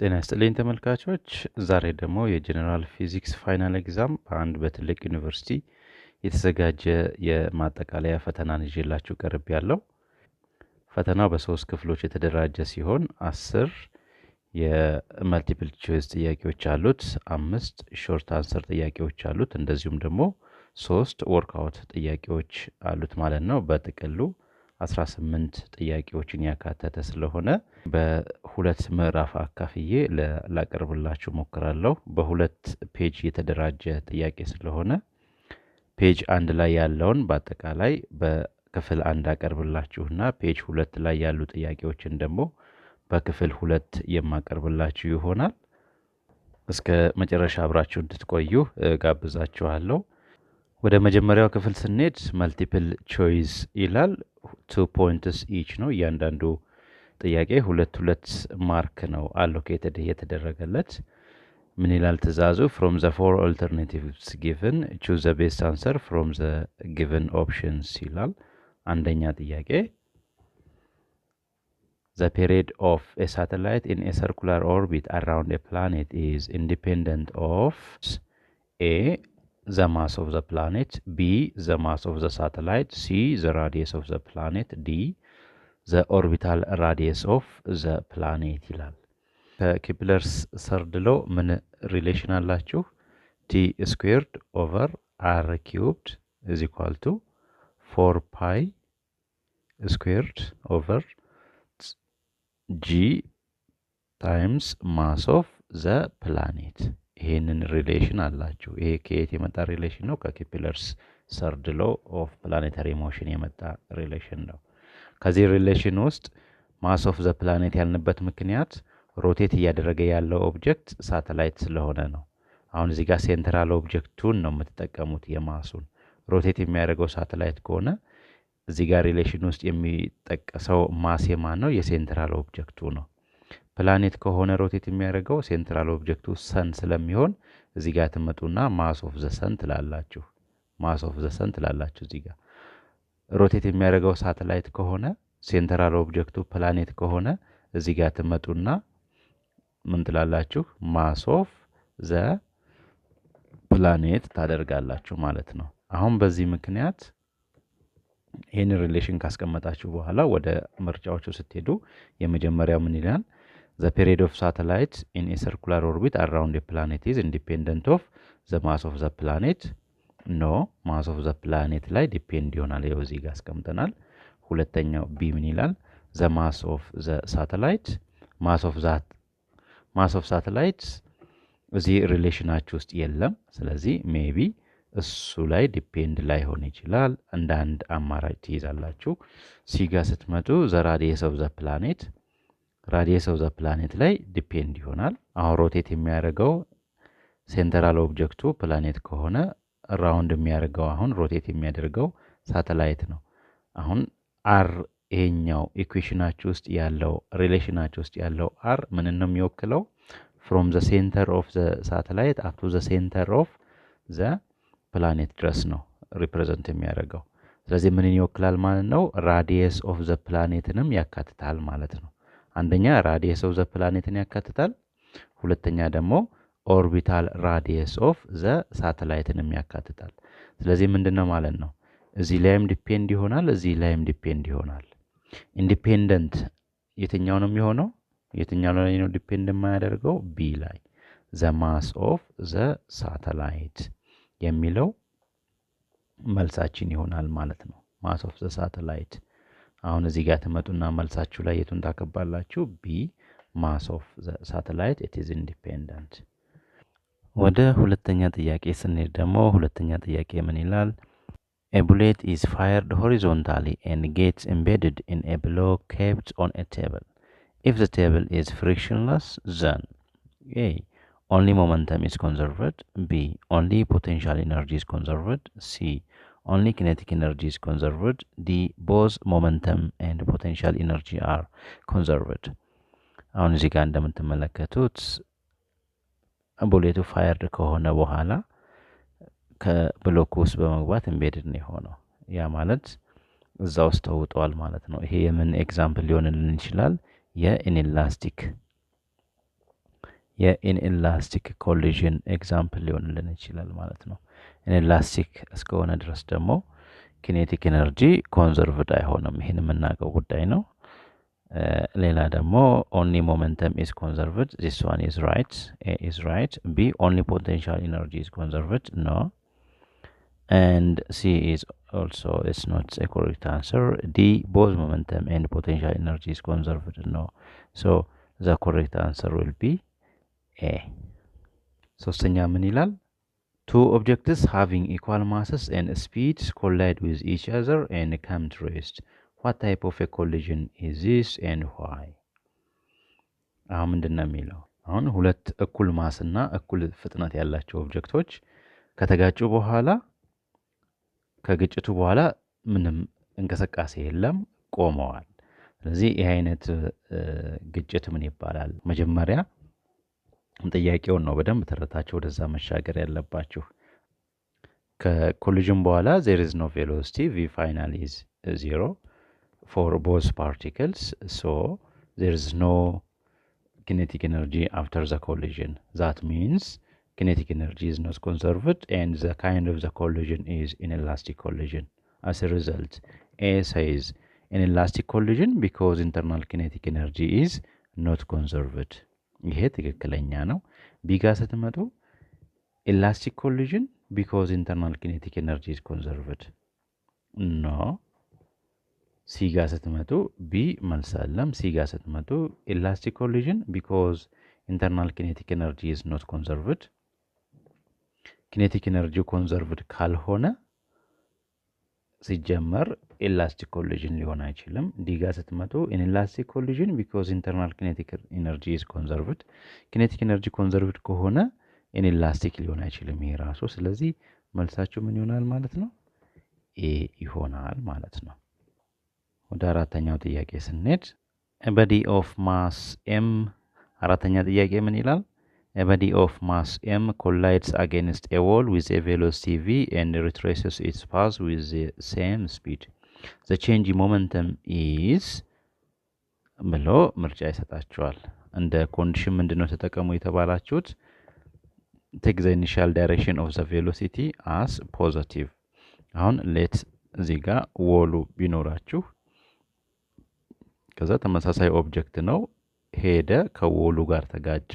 ጤና ይስጥልኝ ተመልካቾች ዛሬ ደግሞ የጀነራል ፊዚክስ ፋይናል ኤግዛም በአንድ በትልቅ ዩኒቨርሲቲ የተዘጋጀ የማጠቃለያ ፈተናን ይዤላችሁ ቀርብ ያለው ፈተናው በሶስት ክፍሎች የተደራጀ ሲሆን 10 የመልቲፕል ቾይስ ጥያቄዎች አሉት 5 ሾርት አንሰር ጥያቄዎች አሉት እንደዚሁም ደግሞ 3 ወርክአውት ጥያቄዎች አሉት ማለት ነው በጥቅሉ 18 ጥያቄዎችን ያካተተ ስለሆነ በሁለት ምዕራፍ አካፍዬ ላቀርብላችሁ ሞክራለሁ በሁለት ፔጅ የተደራጀ ጥያቄ ስለሆነ ፔጅ 1 ላይ ያለውን በአጠቃላይ በክፍል 1 አቀርብላችሁና ፔጅ 2 ላይ ያሉ ጥያቄዎችን ደግሞ በክፍል 2 የማቀርብላችሁ ይሆናል እስከ መጨረሻ አብራችሁ እንድትቆዩ ጋብዛችኋለሁ ወደ መጀመሪያው ክፍል ስንሄድ መልቲፕል ቾይስ ይላል 2 points each ነው እያንዳንዱ ጥያቄ ሁለት ማርክ ነው allocated የተደረገለት ምን ይላል ትዕዛዙ from the four alternatives given choose the best answer from the given options ይላል አንደኛ ጥያቄ The period of a satellite in a circular orbit around a planet is independent of A the mass of the planet, B the mass of the satellite, C the radius of the planet, D the orbital radius of the planet ይላል ከኬፕለርስ ሰርድ ሎ ምን ሪሌሽን አላችሁ t squared over r cubed is equal to 4 pi squared over g times mass of the planet ይሄንን ሪሌሽን አላችሁ ይሄ ከየት የመጣ ሪሌሽን ነው ከኬፕለርስ ሰርድ ሎ ኦፍ ፕላኔታሪ ሞሽን የመጣ ሪሌሽን ነው ከዚህ ሪሌሽን ውስጥ ማስ ኦፍ ዘ ፕላኔት ያልንበት ምክንያት ሮቴት እያደረገ ያለው ኦብጀክት ሳተላይት ስለሆነ ነው አሁን እዚህ ጋር ሴንትራል ኦብጀክቱን ነው የምትጠቀሙት የማሱን ሮቴት የሚያደርገው ሳተላይት ከሆነ እዚህ ጋር ሪሌሽን ውስጥ የሚጠቀሰው ማስ የማን ነው የሴንትራል ኦብጀክቱ ነው ፕላኔት ከሆነ ሮቴት የሚያደርገው ሴንትራል ኦብጀክቱ ሰን ስለሚሆን እዚህ ጋር ተመጡና ማስ ኦፍ ዘ ሰን ትላላችሁ ማስ ኦፍ ዘ ሰን ትላላችሁ እዚህ ጋር ሮቴት የሚያደርገው ሳተላይት ከሆነ ሴንትራል ኦብጀክቱ ፕላኔት ከሆነ እዚህ ጋር ተመጡና ምን ትላላችሁ ማስ ኦፍ ዘ ፕላኔት ታደርጋላችሁ ማለት ነው አሁን በዚህ ምክንያት ይሄን ሪሌሽን ካስቀመጣችሁ በኋላ ወደ ምርጫዎቹ ስትሄዱ የመጀመሪያው ምን ይላል The period of satellite in a circular orbit around a planet is independent of the mass of the planet. No, mass of the planet ላይ ዲፔንድ ይሆናል ይኸው እዚህ ጋር አስቀምጠናል ሁለተኛው ቢ ምን ይላል the mass of the satellite mass of satellite እዚህ ሪሌሽናችሁ ውስጥ የለም ስለዚህ ሜቢ እሱ ላይ ዲፔንድ ላይሆን ይችላል እንደ አንድ አማራጭ ትይዛላችሁ ሲ ጋር ስትመጡ the radius of the planet radius of the planet ላይ ዲፔንድ ይሆናል አሁን ሮቴት የሚያደርገው ሴንትራል ኦብጀክቱ ፕላኔት ከሆነ ራውንድ የሚያደርገው አሁን ሮቴት የሚያደርገው ሳተላይት ነው አሁን አር ይሄኛው ኢኩዌሽናችሁ ውስጥ ያለው ሪሌሽናችሁ ውስጥ ያለው አር ምን ነው የሚወክለው from the center of the satellite up to the center of the planet ድረስ ነው ሪፕሬዘንት የሚያደርገው ስለዚህ ምን ይወክላል ማለት ነው radius of the planetንም ያካትታል ማለት ነው አንደኛ radius of the planetን ያካትታል ሁለተኛ ደግሞ orbital radius of the satelliteንም ያካትታል ስለዚህ ምንድነው ማለት ነው እዚህ ላይም ዲፔንድ ይሆናል እዚህ ላይም ዲፔንድ ይሆናል ኢንዲፔንደንት የትኛው ነው የሚሆነው የትኛው ላይ ነው ዲፔንድ የማያደርገው ቢ ላይ the mass of the satellite የሚለው መልሳችን ይሆናል ማለት ነው mass of the satellite አሁን እዚህ ጋር ተመጡና መልሳችሁ ላይ የቱን ታከባላችሁ ቢ mass of the satellite it is independent ወደ ሁለተኛ ጥያቄ ስንሄድ ደግሞ ሁለተኛ ጥያቄ ምን ይላል A bullet is fired horizontally and gets embedded in a block kept on a table. If the table is frictionless, then A. Only momentum is conserved. B. Only potential energy is conserved. C. Only kinetic energy is conserved. D. Both momentum and potential energy are conserved. አሁን እዚህ ጋር እንደምትመለከቱት ቡሌቱ ፋየርድ ከሆነ በኋላ ከብሎክ ውስጥ በመግባት ኤምቤድድ ነው የሆነው ያ ማለት እዛ ውስጥ ተውጧል ማለት ነው ይሄ የምን ኤግዛምፕል ሊሆንልን ይችላል የኢንኤላስቲክ የኢንኤላስቲክ ኮሊዥን ኤግዛምፕል ሊሆንልን ይችላል ማለት ነው። ኢንኤላስቲክ እስከሆነ ድረስ ደግሞ ኪኔቲክ ኤነርጂ ኮንዘርቭድ አይሆንም። ይህን የምናውቀው ጉዳይ ነው። ሌላ ደግሞ ኦንሊ ሞመንተም ኢዝ ኮንዘርቭድ ዚስ ዋን ኢዝ ራይት ኤ ኢዝ ራይት ቢ ኦንሊ ፖቴንሻል ኤነርጂ ኢዝ ኮንዘርቭድ ኖ and C is also it's not a correct answer. D both momentum and potential energy is conserved no, so the correct answer will be A. ሶስተኛ ምን ይላል? Two objects having equal masses and speeds collide with each other and come to rest. What type of a collision is this and why? አሁን ምንድነው የሚለው? አሁን ሁለት እኩል ማስና እኩል ፍጥነት ያላቸው ኦብጀክቶች ከተጋጩ በኋላ ከግጭቱ በኋላ ምንም እንቅስቃሴ የለም፣ ቆመዋል። ስለዚህ ይሄ አይነት ግጭት ምን ይባላል? መጀመሪያ ጥያቄውን ነው በደንብ ተረታችሁ ወደዛ መሻገር ያለባችሁ። ከኮሊዥን በኋላ there is no velocity, v final is 0 for both particles, so there is no kinetic energy after the collision. That means kinetic energy is not conserved and the kind of the collision is inelastic collision. As a result, A says inelastic collision because internal kinetic energy is not conserved. ይሄ ትክክለኛ ነው። ቢ ጋር ስትመጡ elastic collision because internal kinetic energy is conserved. No. ሲ ጋር ስትመጡ ቢ መልሳለም። ሲ ጋር ስትመጡ elastic collision because internal kinetic energy is not conserved. kinetic energy conserved ካልሆነ ሲጀመር elastic collision ሊሆን አይችልም። ዲ ጋር ስትመጡ inelastic collision because internal kinetic energy is conserved. kinetic energy conserved ከሆነ inelastic ሊሆን አይችልም ይሄ ራሱ። ስለዚህ መልሳችሁ ምን ይሆናል ማለት ነው? ኤ ይሆናል ማለት ነው። ወደ አራተኛው ጥያቄ ስንሄድ a body of mass m አራተኛ ጥያቄ ምን ይላል? A body of mass m collides against a wall with a velocity v and retraces its path with the same speed. The change in momentum is ብሎ ምርጫ ይሰጣቸዋል። እንደ ኮንዲሽን ምንድነው ተጠቀሙ የተባላችሁት? Take the initial direction of the velocity as positive. አሁን ሌት እዚህ ጋር ወሉ ቢኖራችሁ ከዛ ተመሳሳይ ኦብጀክት ነው ሄደ ከወሉ ጋር ተጋጨ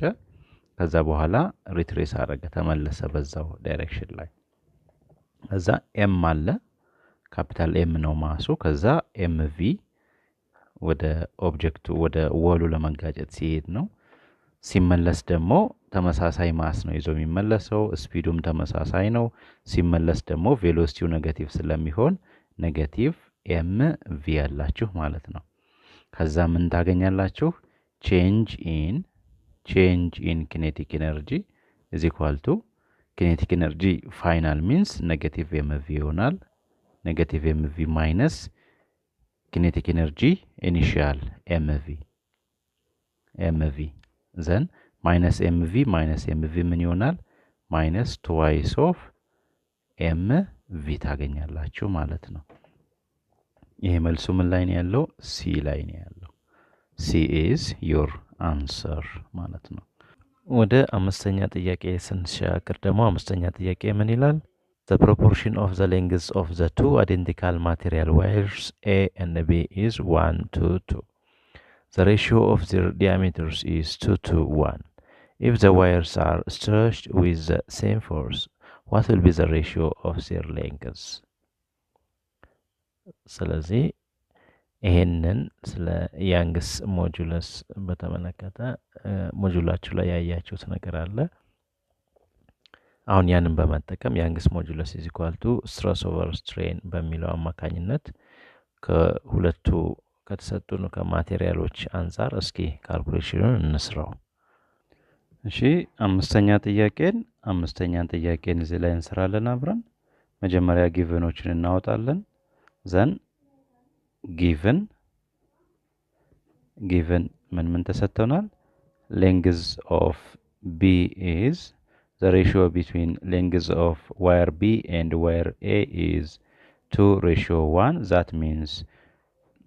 ከዛ በኋላ ሪትሬስ አደረገ ተመለሰ በዛው ዳይሬክሽን ላይ ከዛ ኤም አለ ካፒታል ኤም ነው ማሱ ከዛ ኤምቪ ወደ ኦብጀክቱ ወደ ወሉ ለመጋጨት ሲሄድ ነው ሲመለስ ደግሞ ተመሳሳይ ማስ ነው ይዞ የሚመለሰው ስፒዱም ተመሳሳይ ነው ሲመለስ ደግሞ ቬሎሲቲው ኔጌቲቭ ስለሚሆን ኔጌቲቭ ኤምቪ ያላችሁ ማለት ነው ከዛ ምን ታገኛላችሁ change in kinetic energy is equal to kinetic energy final means negative mv ይሆናል negative mv minus kinetic energy initial mv then minus mv ምን ይሆናል minus twice of mv ታገኛላችሁ ማለት ነው ይሄ መልሱ ምን ላይ ነው ያለው ሲ ላይ ነው ያለው C is your answer ማለት ነው ወደ አምስተኛ ጥያቄ ስንሻገር ደግሞ አምስተኛ ጥያቄ ምን ይላል The proportion of the lengths of the two identical material wires A and B is 1:2. The ratio of their diameters is 2:1. If the wires are stretched with the same force, what will be the ratio of their lengths? ስለዚህ ይሄንን ስለ ያንግስ ሞጁለስ በተመለከተ ሞጁላችሁ ላይ ያያችሁት ነገር አለ አሁን ያንን በመጠቀም ያንግስ ሞጁለስ is equal to stress over strain በሚለው አማካኝነት ከሁለቱ ከተሰጡን ከማቴሪያሎች አንፃር እስኪ ካልኩሌሽኑን እንስራው እሺ አምስተኛ ጥያቄን እዚህ ላይ እንሰራለን አብረን መጀመሪያ ጊቨኖችን እናወጣለን then given ምን ተሰጥቶናል length of B is the ratio between length of wire B and wire A is 2:1 that means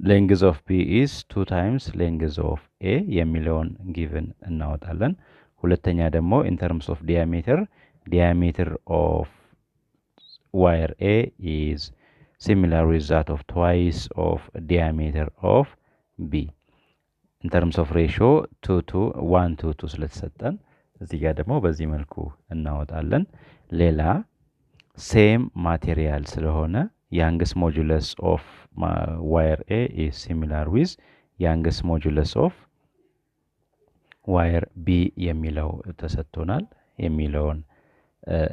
length of B is 2 times length of A የሚለውን given እናወጣለን ሁለተኛ ደግሞ in terms of diameter of wire A is similar with that of twice of diameter of B. In terms of ratio 1 to 2 ስለተሰጠን እዚህ ጋር ደግሞ በዚህ መልኩ እናወጣለን። ሌላ ሴም ማቴሪያል ስለሆነ youngest modulus of wire A is similar with youngest modulus of wire B የሚለው ተሰጥቶናል። የሚለውን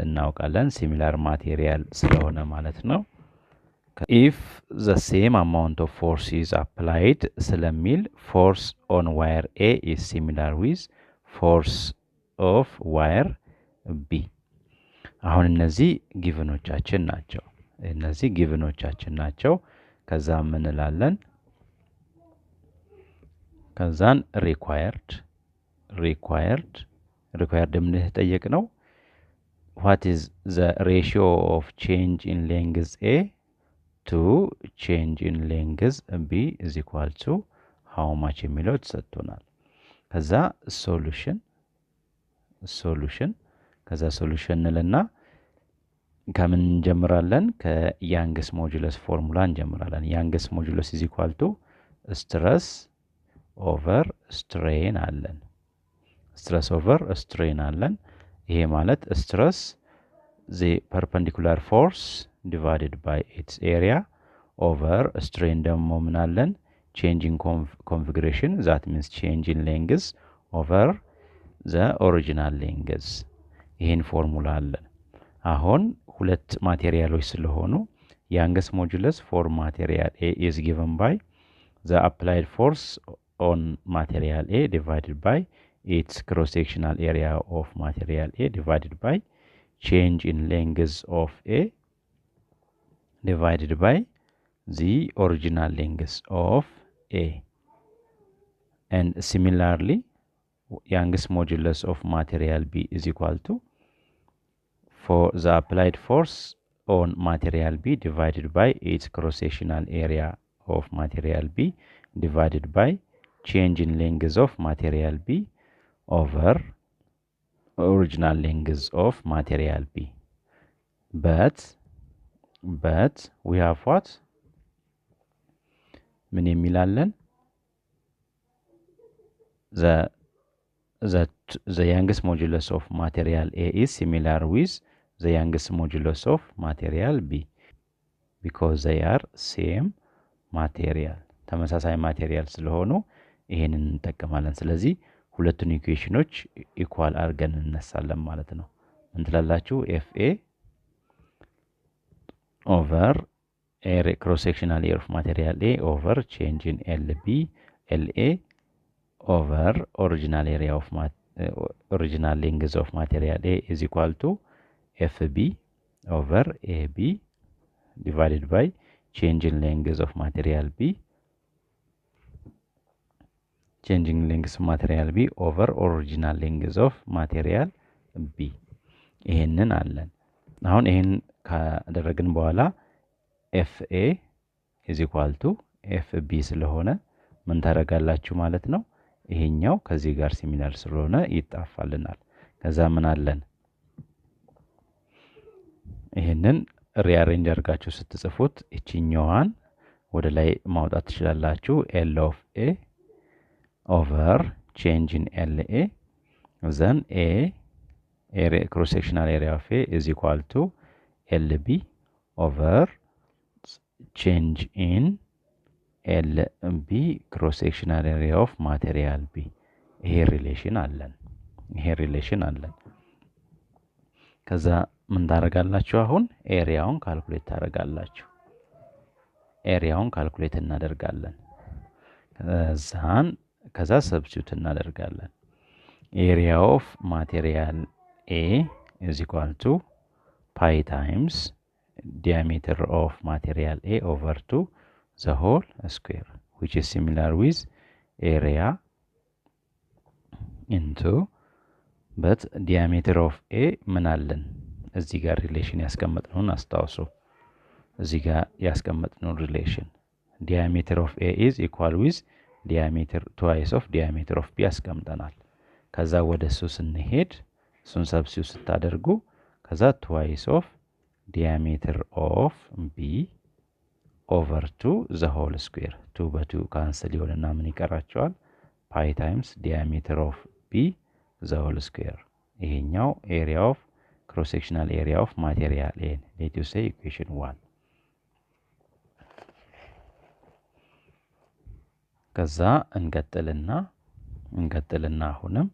እናውቃለን similar material ስለሆነ ማለት ነው። if the same amount of force is applied ስለሚል force on wire A is similar with force of wire B. አሁን እነዚህ ጊቭኖቻችን ናቸው። ከዛ ምን እንላለን? ከዛን required ምን ተጠየቅነው? what is the ratio of change in length A to change in length B is equal to how much የሚለው ተሰጥቶናል። ከዛ solution ከዛ solution እንልና ከምን እንጀምራለን? ከያንግስ ሞጁለስ ፎርሙላ እንጀምራለን። ያንግስ ሞጁለስ is equal to stress over strain አለን። ይሄ ማለት stress the perpendicular force divided by its area over strain ደግሞ ምን አለን? change in configuration that means change in length over the original length። ይሄን ፎርሙላ አለን። አሁን ሁለት ማቴሪያሎች ስለሆኑ youngest modulus for material A is given by the applied force on material A divided by its cross-sectional area of material A divided by change in length of A divided by the original length of A. And similarly, youngest modulus of material B is equal to for the applied force on material B divided by its cross-sectional area of material B divided by change in length of material B over original length of material B. But we have what? ምን የሚላለን? the youngest modulus of material A is similar with the youngest modulus of material B because they are same material ተመሳሳይ ማቴሪያል ስለሆኑ ይሄንን እንጠቀማለን። ስለዚህ ሁለቱን ኢኩዌሽኖች ኢኳል አድርገን እንነሳለን ማለት ነው። ምን ትላላችሁ? FA over cross sectional area of material A over change in LA over original area of original length of material A is equal to FB over AB divided by change in length of material B changing length of material B over original length of material B ይሄንን አለን። አሁን ይሄን ካደረግን በኋላ FA is equal to FB ስለሆነ ምን ታደርጋላችሁ ማለት ነው? ይሄኛው ከዚህ ጋር ሲሚላር ስለሆነ ይጣፋልናል። ከዛ ምን አለን? ይሄንን ሪአሬንጅ አድርጋችሁ ስትጽፉት እቺኛዋን ወደ ላይ ማውጣት ትችላላችሁ። L of A over change in LA then area cross sectional area of A is equal to LB over change in LB cross sectional area of material B. ይሄ ሪሌሽን አለን። ከዛ ምን ታደርጋላችሁ? አሁን ኤሪያውን ካልኩሌት እናደርጋለን። ከዛ ሰብስቲቱት እናደርጋለን። ኤሪያ ኦፍ ማቴሪያል A is equal to pi times diameter of material A over 2 the whole square which is similar with area into but diameter of A ምን አለን? እዚህ ጋር ሪሌሽን ያስቀመጥነውን አስታውሱ። እዚህ ጋር ያስቀመጥነው ሪሌሽን diameter of A is equal with diameter twice of diameter of B ያስቀምጠናል። ከዛ ወደ እሱ ስንሄድ እሱን ሰብስቲዩት ስታደርጉ ከዛ ትዋይስ ኦፍ ዲያሜትር ኦፍ ቢ ኦቨር 2 ዘ ሆል ስኩዌር 2 በ2 ካንስል ይሆንና ምን ይቀራቸዋል? ፓይ ታይምስ ዲያሜትር ኦፍ ቢ ዘ ሆል ስኩዌር። ይሄኛው ኤሪያ ኦፍ ክሮስ ሴክሽናል ኤሪያ ኦፍ ማቴሪያል ኤን ሌት ዩ ሴይ ኢኩዌሽን 1። ከዛ እንቀጥልና አሁንም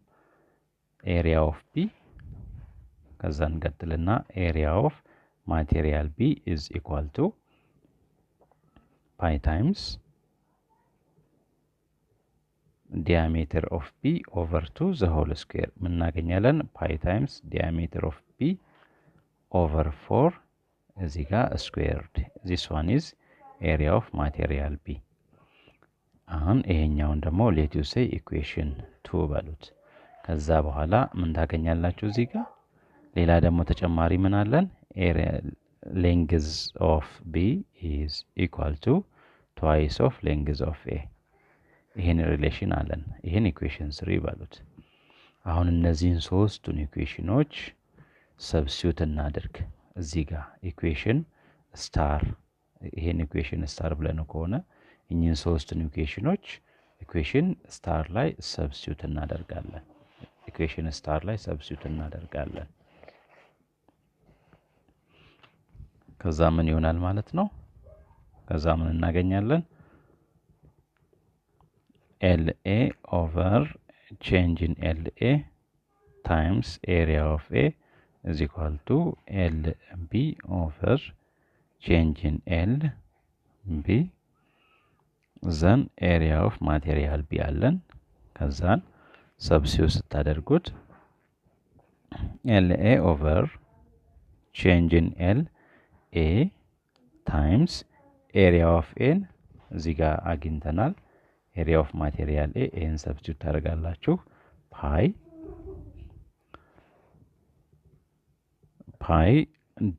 ኤሪያ ኦፍ ቢ ከዛ እንቀጥልና ኤሪያ ኦፍ ማቴሪያል ቢ ኢዝ ኢኳል ቱ ፓይ ታይምስ ዲያሜትር ኦፍ ቢ ኦቨር 2 ዘ ሆል ስኩዌር ምን እናገኛለን? ፓይ ታይምስ ዲያሜትር ኦፍ ቢ ኦቨር 4 እዚህ ጋር ስኩዌርድ ዚስ ዋን ኢዝ ኤሪያ ኦፍ ማቴሪያል ቢ። አሁን ይሄኛውን ደግሞ ሌት ዩ ሴይ ኢኩዌሽን 2 በሉት። ከዛ በኋላ ምን ታገኛላችሁ? እዚህ ጋር ሌላ ደግሞ ተጨማሪ ምን አለን? ሌንግዝ ኦፍ ቢ ኢዝ ኢኳል ቱ ትዋይስ ኦፍ ሌንግዝ ኦፍ ኤ። ይሄን ሪሌሽን አለን። ይሄን ኢኩዌሽን 3 በሉት። አሁን እነዚህን ሶስቱን ኢኩዌሽኖች ሰብስቲዩት እናድርግ። እዚህ ጋር ኢኩዌሽን ስታር ይሄን ኢኩዌሽን ስታር ብለን ከሆነ እኚህን ሶስቱን ኢኩዌሽኖች ኢኩዌሽን ስታር ላይ ሰብስቲዩት እናደርጋለን። ኢኩዌሽን ስታር ላይ ሰብስቲዩት እናደርጋለን። ከዛ ምን ይሆናል ማለት ነው? ከዛ ምን እናገኛለን? LA over change in LA times area of A is equal to LB over change in LB then area of material B አለን። ከዛን ሰብስቲዩት ስታደርጉት LA over change in LA times area of N እዚህ ጋር አግኝተናል። area of material A n substitute ታደርጋላችሁ pi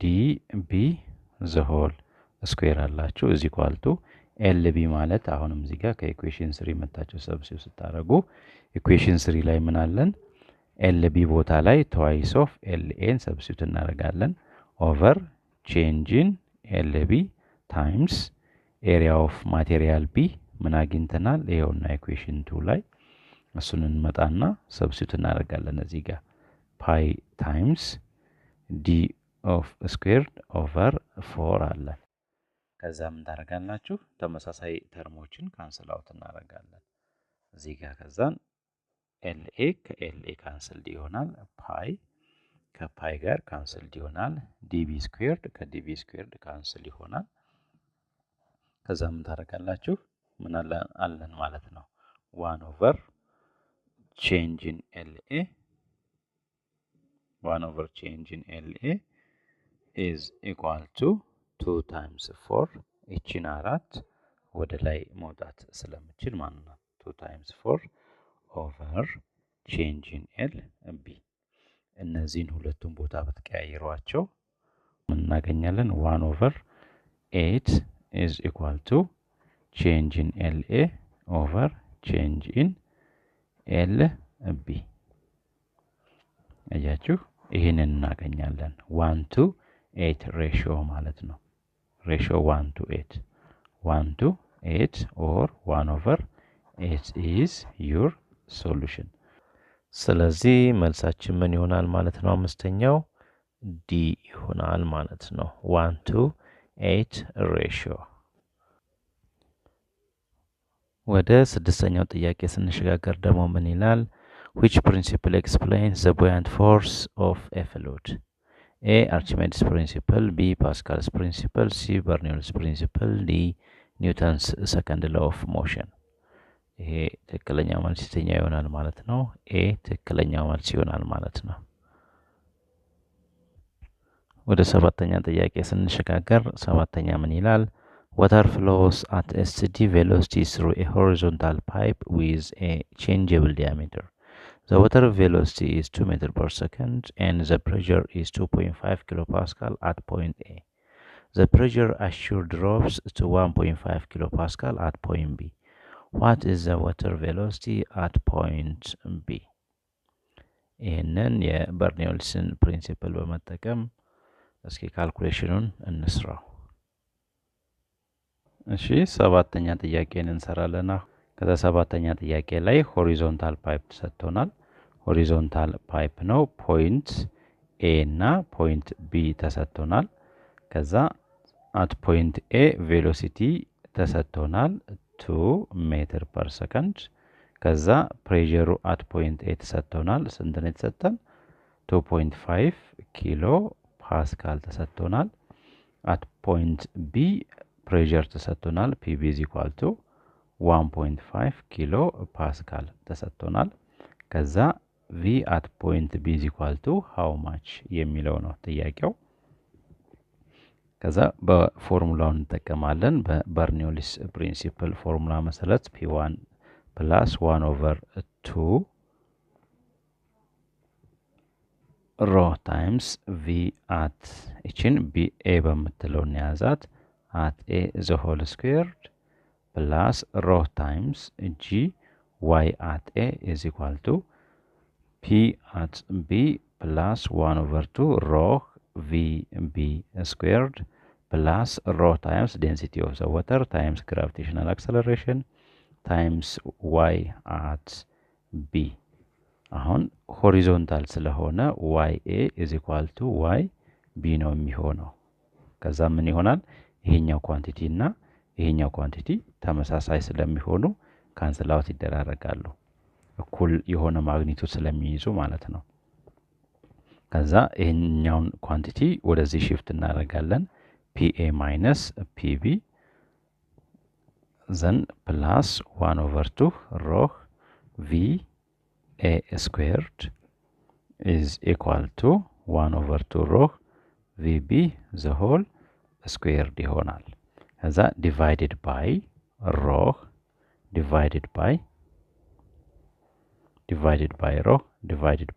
db the whole square አላችሁ is equal to lb ማለት አሁንም እዚህ ጋር ከኢኩዌሽን 3 መጣችሁ ሰብስቲዩት ስታደርጉ ኢኩዌሽን 3 ላይ ምን አለን? lb ቦታ ላይ twice of ln ሰብስቲዩት እናደርጋለን over change in lb times area of material B ምን አግኝተናል? ይሄውና ኢኩዌሽን 2 ላይ እሱን እንመጣና ሰብስቲዩት እናደርጋለን። እዚህ ጋር ፓይ ታይምስ ዲ ኦፍ ስኩዌርድ ኦቨር 4 አለ። ከዛ ምን ታደርጋላችሁ? ተመሳሳይ ተርሞችን ካንሰል አውት እናደርጋለን። እዚህ ጋር ከዛን ኤልኤ ከኤልኤ ካንሰልድ ይሆናል። ፓይ ከፓይ ጋር ካንሰልድ ይሆናል። ዲቢ ስኩዌርድ ከዲቢ ስኩዌርድ ካንሰል ይሆናል። ከዛ ምን ታደርጋላችሁ? ምን አለን ማለት ነው 1 over change in LA 1 over change in LA is equal to 2 times 4 እቺን 4 ወደ ላይ መውጣት ስለምችል ማለት ነው 2 times 4 over change in LB እነዚህን ሁለቱን ቦታ በተቀያየሯቸው ምን እናገኛለን? 1 over 8 is equal to change in LA over change in LB አያችሁ ይሄንን እናገኛለን 1 to 8 ሬሽዮ ማለት ነው። ሬሽዮ 1 to 8 or 1 over 8 is your solution። ስለዚህ መልሳችን ምን ይሆናል ማለት ነው? አምስተኛው ዲ ይሆናል ማለት ነው 1 to 8 ሬሽዮ። ወደ ስድስተኛው ጥያቄ ስንሸጋገር ደግሞ ምን ይላል? which principle explains the buoyant force of a fluid? A. Archimedes principle, B. Pascal's principle, C. Bernoulli's principle, D. Newton's second law of motion። ይሄ ትክክለኛው መልስ የትኛው ይሆናል ማለት ነው? ኤ ትክክለኛው መልስ ይሆናል ማለት ነው። ወደ ሰባተኛ ጥያቄ ስንሸጋገር ሰባተኛ ምን ይላል? water flows at a steady velocity through a horizontal pipe with a changeable diameter. The water velocity is 2 meters per second and the pressure is 2.5 kilopascal at point A. The pressure assured drops to 1.5 kilopascal at point B. What is the water velocity at point B? ይህንን የበርኖሊስን ፕሪንሲፕል በመጠቀም እስኪ ካልኩሌሽኑን እንስራው። እሺ ሰባተኛ ጥያቄን እንሰራለን። ከዛ ሰባተኛ ጥያቄ ላይ ሆሪዞንታል ፓይፕ ተሰጥቶናል። ሆሪዞንታል ፓይፕ ነው። ፖይንት ኤ እና ፖይንት ቢ ተሰጥቶናል። ከዛ አት ፖይንት ኤ ቬሎሲቲ ተሰጥቶናል 2 ሜትር ፐር ሰከንድ። ከዛ ፕሬሩ አት ፖይንት ኤ ተሰጥቶናል። ስንት ነው የተሰጠን? 2.5 ኪሎ ፓስካል ተሰጥቶናል። አት ፖይንት ቢ ፕሬር ተሰጥቶናል። ፒቢ ኢዝ ኢኳል ቱ 1.5 ኪሎ ፓስካል ተሰጥቶናል። ከዛ ቪ አት ፖይንት ቢ ኢዝ ኢኳል ቱ ሃው ማች የሚለው ነው ጥያቄው። ከዛ በፎርሙላውን እንጠቀማለን። በበርኖሊስ ፕሪንሲፕል ፎርሙላ መሰረት ፒ1 ፕላስ 1/2 ሮ ታይምስ ቪ አት እቺን ቢ ኤ በምትለው እንያዛት አት ኤ ዘ ሆል ስኩዌርድ ፕላስ ሮ ታይምስ ጂ ዋይ አት ኤ ኢዝ ኢኳል ቱ ፒ አት ቢ ፕላስ 1/2 ሮ ቪ ቢ ስኩዌርድ ፕላስ ሮ ታይምስ ዴንሲቲ ኦፍ ዘ ዋተር ታይምስ ግራቪቴሽናል አክሰለሬሽን ታይምስ ዋይ አት ቢ። አሁን ሆሪዞንታል ስለሆነ ዋይ ኤ ኢዝ ኢኳል ቱ ዋይ ቢ ነው የሚሆነው። ከዛ ምን ይሆናል? ይሄኛው ኳንቲቲ እና ይሄኛው ኳንቲቲ ተመሳሳይ ስለሚሆኑ ካንስል አውት ይደራረጋሉ፣ እኩል የሆነ ማግኒቱድ ስለሚይዙ ማለት ነው። ከዛ ይሄኛውን ኳንቲቲ ወደዚህ shift እናደርጋለን ፒኤ ማይነስ ፒቢ ዘን ፕላስ 1/2 ሮ ቪ ኤ ስኩዌርድ is equal to 1/2 ሮ ቪቢ ዘ ሆል ስኩዌርድ ይሆናል። ከዛ ዲቫይድድ ባይ ሮ ዲቫይድድ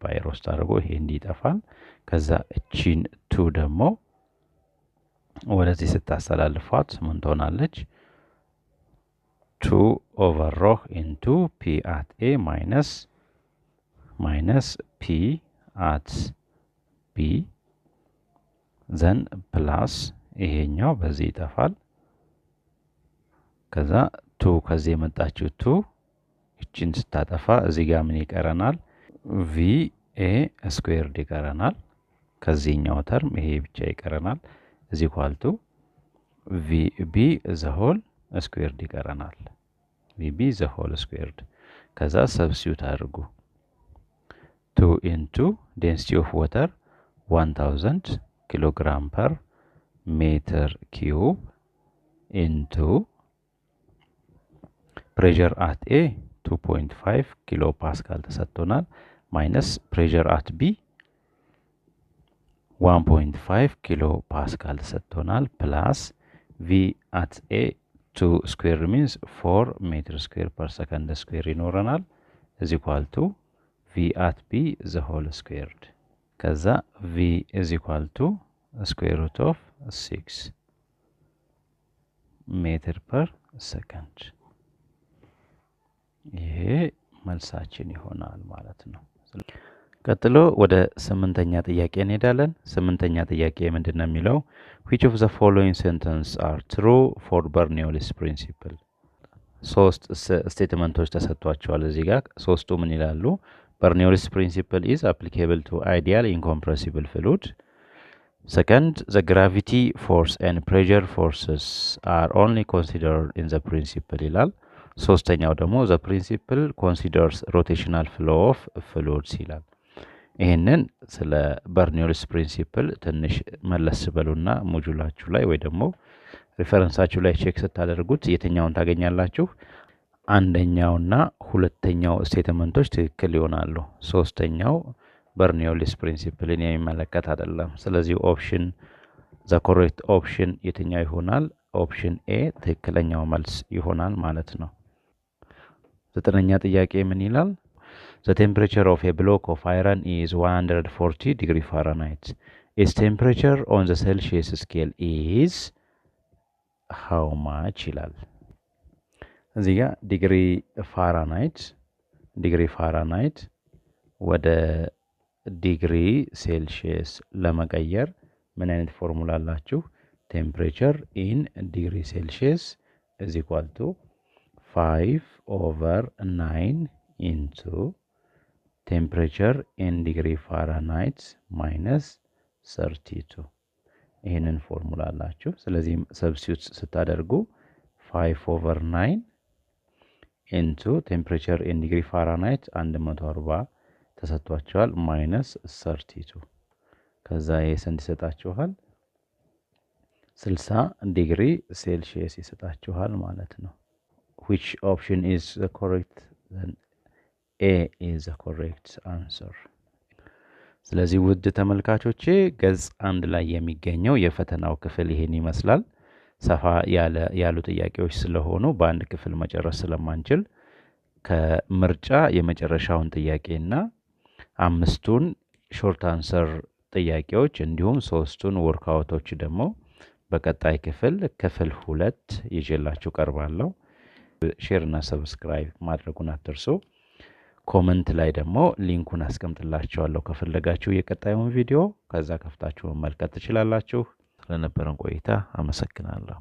ባይ ሮ ስታደርጉ ይሄ እንዲጠፋል። ከዛ እቺን 2 ደግሞ ወደዚህ ስታስተላልፏት ምን ትሆናለች? 2/ሮ ኢንቱ ፒ አት ኤ ማይነስ ፒ አት ቢ ዘን ፕላስ ይሄኛው በዚህ ይጠፋል። ከዛ 2 ከዚህ የመጣችው 2 እቺን ስታጠፋ እዚህ ጋር ምን ይቀረናል? ቪ ኤ ስኩዌርድ ይቀረናል። ከዚህኛው ተርም ይሄ ብቻ ይቀረናል። እዚ ኳልቱ ቪ ቢ ዘ ሆል ስኩዌርድ ይቀረናል። ቪ ቢ ዘ ሆል ስኩዌርድ። ከዛ ሰብስቲዩት አድርጉ 2 ኢንቱ ዴንሲቲ ኦፍ ዋተር 1000 ኪሎ ግራም ፐር ሜትር ኪዩብ ኢንቱ ፕሬር አት ኤ 2.5 ኪሎ ፓስካል ተሰጥቶናል። ማይነስ ፕሬር አት ቢ 1.5 ኪሎ ፓስካል ተሰጥቶናል። ፕላስ ቪ አት ኤ 2 ስኩዌር ሚንስ 4 ሜትር ስኩዌር ፐር ሰከንድ ስኩዌር ይኖረናል። እዚ ኢኳል ቱ ቪ አት ቢ ዘ ሆል ስኩዌርድ። ከዛ ቪ ኢዝ ኢኳል ቱ ስኩዌር ሩት ኦፍ 6 ሜትር ፐር ሰከንድ። ይሄ መልሳችን ይሆናል ማለት ነው። ቀጥሎ ወደ 8ኛ ጥያቄ እንሄዳለን። 8ኛ ጥያቄ ምንድነው የሚለው? which of the following sentence are true for Bernoulli's principle? ሶስት ስቴትመንቶች ተሰጥቷቸዋል እዚህ ጋር። ሶስቱ ምን ይላሉ? Bernoulli's principle is applicable to ideal incompressible fluid. Second, the gravity force and pressure forces are only considered in the principle ይላል። ሶስተኛው ደግሞ the principle considers rotational flow of fluids ይላል። ይሄንን ስለ በርኖሊስ ፕሪንሲፕል ትንሽ መለስ በሉና ሞጁላችሁ ላይ ወይ ደግሞ ሪፈረንሳችሁ ላይ ቼክ ስታደርጉት የትኛውን ታገኛላችሁ? አንደኛውና ሁለተኛው ስቴትመንቶች ትክክል ይሆናሉ። ሶስተኛው በርኖሊስ ፕሪንሲፕልን የሚመለከት አይደለም። ስለዚህ ኦፕሽን ዘ ኮሬክት ኦፕሽን የትኛው ይሆናል? ኦፕሽን ኤ ትክክለኛው መልስ ይሆናል ማለት ነው። 9ኛ ጥያቄ ምን ይላል? The temperature of a block of iron is 140 degree Fahrenheit. Its temperature on the Celsius scale is how much ይላል። እዚህ ጋር ዲግሪ ፋራናይት ወደ ዲግሪ ሴልሺየስ ለመቀየር ምን አይነት ፎርሙላ አላችሁ? ቴምፕሬቸር ኢን ዲግሪ ሴልሺየስ is equal to 5/9 into temperature in degree Fahrenheit minus 32 ይህንን ፎርሙላ አላችሁ። ስለዚህ ሰብስቲዩት ስታደርጉ 5/9 into temperature in degree Fahrenheit 140 ተሰጥቷቸዋል minus 32 ከዛ የስንት ይሰጣችኋል? 60 ዲግሪ ሴልሺየስ ይሰጣችኋል ማለት ነው። which option is the correct? then A is the correct answer። ስለዚህ ውድ ተመልካቾቼ ገጽ 1 ላይ የሚገኘው የፈተናው ክፍል ይሄን ይመስላል። ሰፋ ያሉ ጥያቄዎች ስለሆኑ በአንድ ክፍል መጨረስ ስለማንችል ከምርጫ የመጨረሻውን ጥያቄና 5ቱን ሾርት አንሰር ጥያቄዎች እንዲሁም 3ቱን ወርክአውቶች ደግሞ በቀጣይ ክፍል 2 ይዤላችሁ ቀርባለሁ። ሼር እና ሰብስክራይብ ማድረጉን አትርሱ። ኮሜንት ላይ ደግሞ ሊንኩን አስቀምጥላችኋለሁ ከፈለጋችሁ የቀጣዩን ቪዲዮ ከዛ ከፍታችሁ መመልከት ትችላላችሁ። ስለነበረን ቆይታ አመሰግናለሁ።